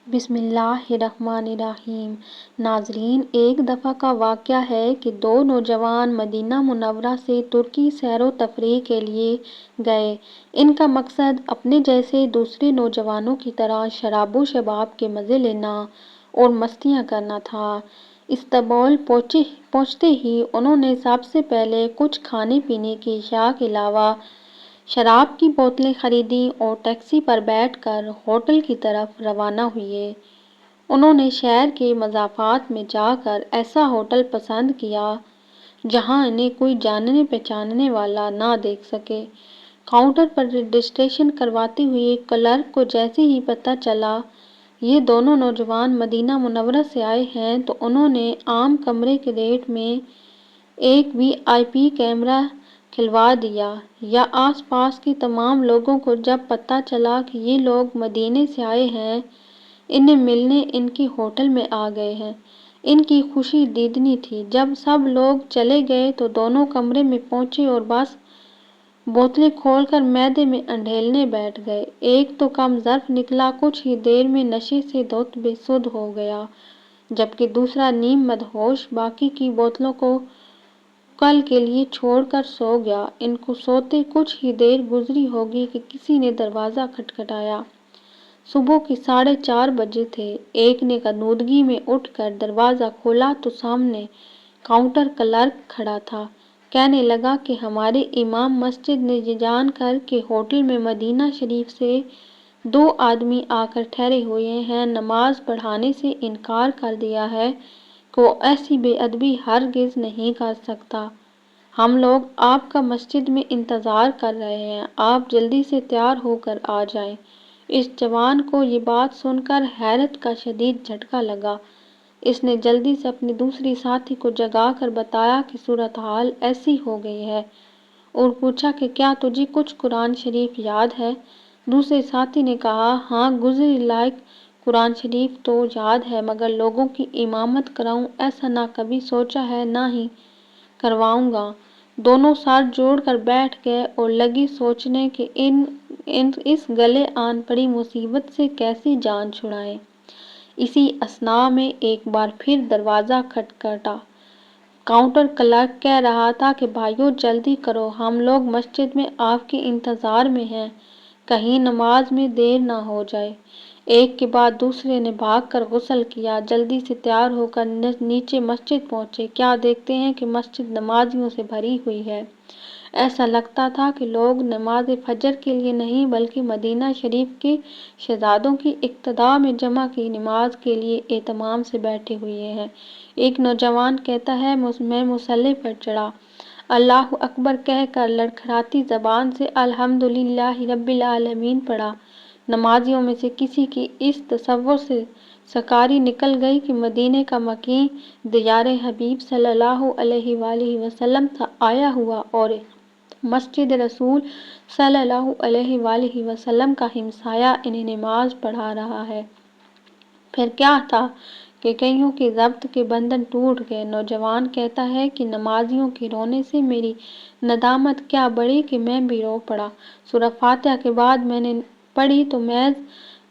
بسم اللہ الرحمن الرحیم۔ ناظرین، ایک دفعہ کا واقعہ ہے کہ دو نوجوان مدینہ منورہ سے ترکی سیر و تفریح کے لیے گئے۔ ان کا مقصد اپنے جیسے دوسرے نوجوانوں کی طرح شراب و شباب کے مزے لینا اور مستیاں کرنا تھا۔ استنبول پہنچتے ہی انہوں نے سب سے پہلے کچھ کھانے پینے کی اشیاء کے علاوہ شراب کی بوتلیں خریدیں اور ٹیکسی پر بیٹھ کر ہوٹل کی طرف روانہ ہوئے۔ انہوں نے شہر کے مضافات میں جا کر ایسا ہوٹل پسند کیا جہاں انہیں کوئی جاننے پہچاننے والا نہ دیکھ سکے۔ کاؤنٹر پر رجسٹریشن کرواتے ہوئے کلرک کو جیسے ہی پتہ چلا یہ دونوں نوجوان مدینہ منورہ سے آئے ہیں تو انہوں نے عام کمرے کے ریٹ میں ایک VIP کمرہ کھلوا دیا۔ آس پاس کے تمام لوگوں کو جب پتہ چلا کہ یہ لوگ مدینے سے آئے ہیں، انہیں ملنے ان کے ہوٹل میں آ گئے ہیں، ان کی خوشی دیدنی تھی۔ جب سب لوگ چلے گئے تو دونوں کمرے میں پہنچے اور بس بوتلیں کھول کر معدے میں انڈھیلنے بیٹھ گئے۔ ایک تو کم ظرف نکلا، کچھ ہی دیر میں نشے سے دھت بے سدھ ہو گیا، جبکہ دوسرا نیم مدہوش باقی کی بوتلوں کو کل کے لیے چھوڑ کر سو گیا۔ ان کو سوتے کچھ ہی دیر گزری ہوگی کہ کسی نے دروازہ کھٹکھٹایا۔ صبح کے 4:30 بجے تھے۔ ایک نے غنودگی میں اٹھ کر دروازہ کھولا تو سامنے کاؤنٹر کلرک کھڑا تھا۔ کہنے لگا کہ ہمارے امام مسجد نے یہ جان کر کہ ہوٹل میں مدینہ شریف سے 2 آدمی آ کر ٹھہرے ہوئے ہیں، نماز پڑھانے سے انکار کر دیا ہے کہ وہ ایسی بے ادبی ہرگز نہیں کر سکتا۔ ہم لوگ آپ کا مسجد میں انتظار کر رہے ہیں، آپ جلدی سے تیار ہو کر آ جائیں۔ اس جوان کو یہ بات سن کر حیرت کا شدید جھٹکا لگا۔ اس نے جلدی سے اپنے دوسرے ساتھی کو جگا کر بتایا کہ صورتحال ایسی ہو گئی ہے اور پوچھا کہ کیا تجھے کچھ قرآن شریف یاد ہے؟ دوسرے ساتھی نے کہا، ہاں، گزری لائق قرآن شریف تو یاد ہے، مگر لوگوں کی امامت کراؤں ایسا نہ کبھی سوچا ہے نہ ہی کرواؤں گا۔ دونوں سر جوڑ کر بیٹھ گئے اور لگے سوچنے کہ اس گلے آن پڑی مصیبت سے کیسے جان چھڑائیں۔ اسی اثناء میں ایک بار پھر دروازہ کھٹکھٹا۔ کاؤنٹر کلرک کہہ رہا تھا کہ بھائیو جلدی کرو، ہم لوگ مسجد میں آپ کے انتظار میں ہیں، کہیں نماز میں دیر نہ ہو جائے۔ ایک کے بعد دوسرے نے بھاگ کر غسل کیا، جلدی سے تیار ہو کر نیچے مسجد پہنچے۔ کیا دیکھتے ہیں کہ مسجد نمازیوں سے بھری ہوئی ہے۔ ایسا لگتا تھا کہ لوگ نماز فجر کے لیے نہیں بلکہ مدینہ شریف کے شہزادوں کی اقتداء میں جمع کی نماز کے لیے اہتمام سے بیٹھے ہوئے ہیں۔ ایک نوجوان کہتا ہے، میں مصلی پر چڑھا، اللہ اکبر کہہ کر لڑکھڑاتی زبان سے الحمدللہ رب العالمین پڑھا۔ نمازیوں میں سے کسی کی اس تصور سے سکاری نکل گئی کہ مدینے کا مقیم دیار حبیب صلی اللہ علیہ وآلہ وسلم آیا ہوا اور مسجد رسول صلی اللہ علیہ وآلہ وسلم کا ہمسایہ انہیں نماز پڑھا رہا ہے۔ پھر کیا تھا کہ کئیوں کے ضبط کے بندھن ٹوٹ گئے۔ نوجوان کہتا ہے کہ نمازیوں کے رونے سے میری ندامت کیا بڑھی کہ میں بھی رو پڑا۔ سورۃ فاتحہ کے بعد میں نے پڑھی تو محض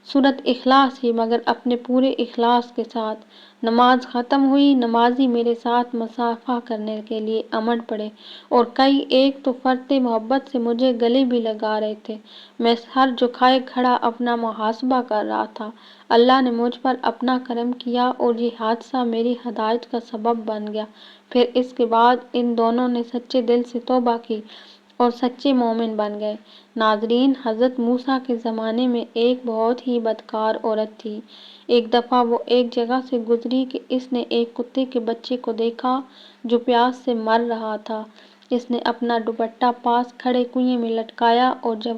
سورۃ اخلاص ہی، مگر اپنے پورے اخلاص کے ساتھ۔ نماز ختم ہوئی، نمازی میرے ساتھ مصافحہ کرنے کے لیے امڑ پڑے اور کئی ایک تو فرطِ محبت سے مجھے گلے بھی لگا رہے تھے۔ میں سر جھکائے کھڑا اپنا محاسبہ کر رہا تھا۔ اللہ نے مجھ پر اپنا کرم کیا اور یہ حادثہ میری ہدایت کا سبب بن گیا۔ پھر اس کے بعد ان دونوں نے سچے دل سے توبہ کی اور سچے مومن بن گئے۔ ناظرین، حضرت موسیٰ کے زمانے میں ایک بہت ہی بدکار عورت تھی۔ ایک دفعہ وہ ایک جگہ سے گزری کہ اس نے ایک کتے کے بچے کو دیکھا جو پیاس سے مر رہا تھا۔ اس نے اپنا دوپٹہ پاس کھڑے کنویں میں لٹکایا اور جب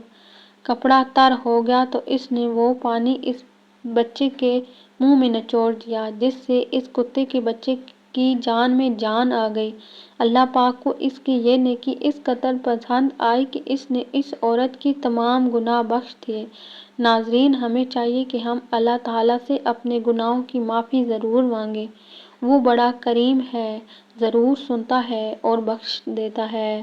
کپڑا تر ہو گیا تو اس نے وہ پانی اس بچے کے منہ میں نچوڑ دیا، جس سے اس کتے کے بچے کی جان میں جان آ گئی۔ اللہ پاک کو اس کی یہ نیکی اس قدر پسند آئی کہ اس نے اس عورت کے تمام گناہ بخش دیے۔ ناظرین، ہمیں چاہیے کہ ہم اللہ تعالیٰ سے اپنے گناہوں کی معافی ضرور مانگیں۔ وہ بڑا کریم ہے، ضرور سنتا ہے اور بخش دیتا ہے۔